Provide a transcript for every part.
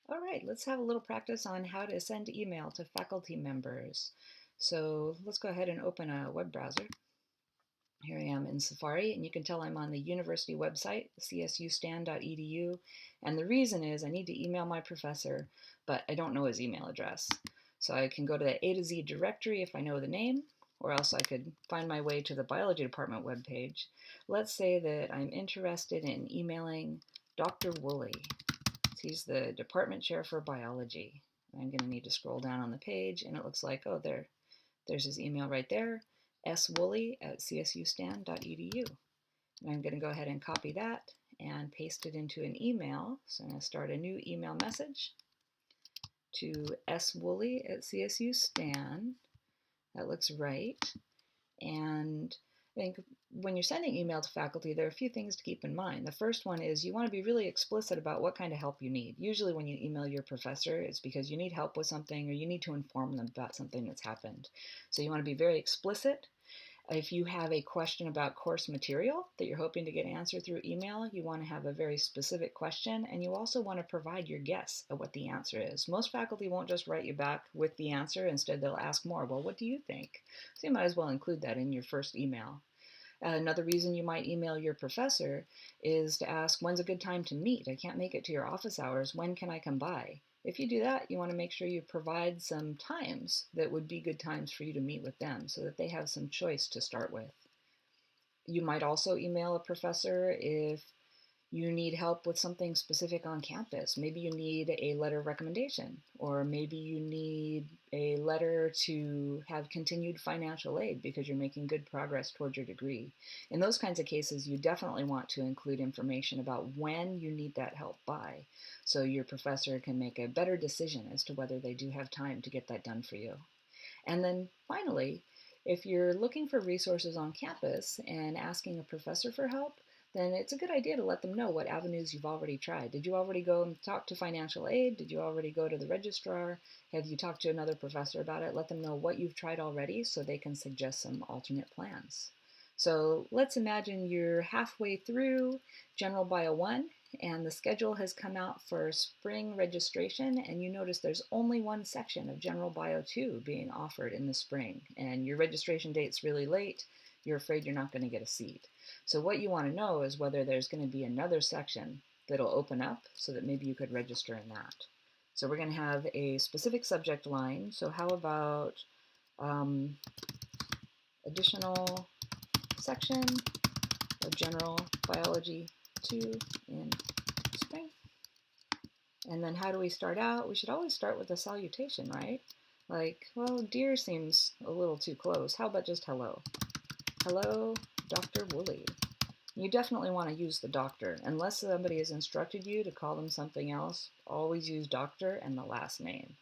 All right, let's have a little practice on how to send email to faculty members. So let's go ahead and open a web browser. Here I am in Safari, and you can tell I'm on the university website, csustan.edu. And the reason is I need to email my professor, but I don't know his email address. So I can go to the A to Z directory if I know the name, or else I could find my way to the biology department webpage. Let's say that I'm interested in emailing Dr. Woolley. He's the department chair for biology. I'm going to need to scroll down on the page, and it looks like, oh, there's his email right there, swoolley@csustan.edu. And I'm going to go ahead and copy that and paste it into an email. So I'm going to start a new email message to swoolley@csustan. That looks right. And I think when you're sending email to faculty, there are a few things to keep in mind. The first one is you want to be really explicit about what kind of help you need. Usually when you email your professor, it's because you need help with something or you need to inform them about something that's happened. So you want to be very explicit. If you have a question about course material that you're hoping to get answered through email, you want to have a very specific question, and you also want to provide your guess at what the answer is. Most faculty won't just write you back with the answer. Instead, they'll ask more. Well, what do you think? So you might as well include that in your first email. Another reason you might email your professor is to ask, when's a good time to meet? I can't make it to your office hours. When can I come by? If you do that, you want to make sure you provide some times that would be good times for you to meet with them so that they have some choice to start with. You might also email a professor if you need help with something specific on campus. Maybe you need a letter of recommendation, or maybe you need a letter to have continued financial aid because you're making good progress towards your degree. In those kinds of cases, you definitely want to include information about when you need that help by, so your professor can make a better decision as to whether they do have time to get that done for you. And then finally, if you're looking for resources on campus and asking a professor for help, then it's a good idea to let them know what avenues you've already tried. Did you already go and talk to financial aid? Did you already go to the registrar? Have you talked to another professor about it? Let them know what you've tried already so they can suggest some alternate plans. So let's imagine you're halfway through General Bio 1 and the schedule has come out for spring registration, and you notice there's only one section of General Bio 2 being offered in the spring, and your registration date's really late. You're afraid you're not going to get a seat. So what you want to know is whether there's going to be another section that'll open up so that maybe you could register in that. So we're going to have a specific subject line. So how about additional section of General Biology 2 in spring? And then how do we start out? We should always start with a salutation, right? Like, well, dear seems a little too close. How about just hello? Hello, Dr. Woolley. You definitely want to use the doctor. Unless somebody has instructed you to call them something else, always use doctor and the last name.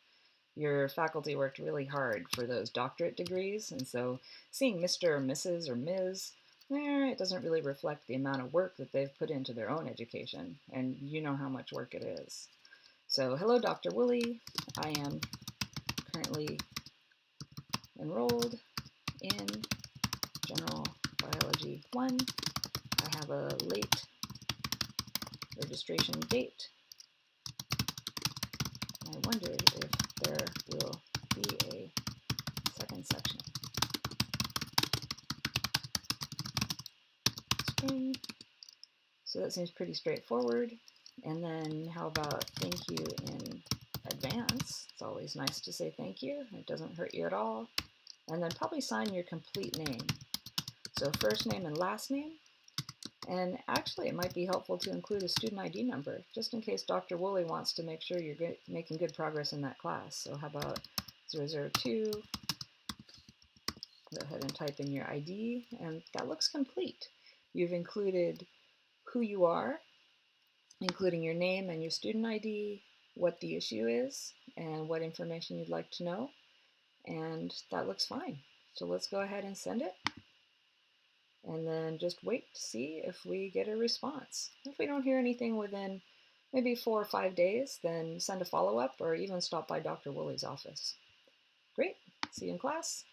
Your faculty worked really hard for those doctorate degrees, and so seeing Mr. or Mrs. or Ms., it doesn't really reflect the amount of work that they've put into their own education, and you know how much work it is. So, hello, Dr. Woolley. I am currently enrolled in General Biology 1. I have a late registration date. I wondered if there will be a second section. Spring. So that seems pretty straightforward. And then how about thank you in advance? It's always nice to say thank you. It doesn't hurt you at all. And then probably sign your complete name. So first name and last name. And actually, it might be helpful to include a student ID number, just in case Dr. Woolley wants to make sure you're making good progress in that class. So how about 002? Go ahead and type in your ID, and that looks complete. You've included who you are, including your name and your student ID, what the issue is, and what information you'd like to know. And that looks fine. So let's go ahead and send it. And then just wait to see if we get a response. If we don't hear anything within maybe 4 or 5 days, then send a follow-up or even stop by Dr. Woolley's office. Great. See you in class.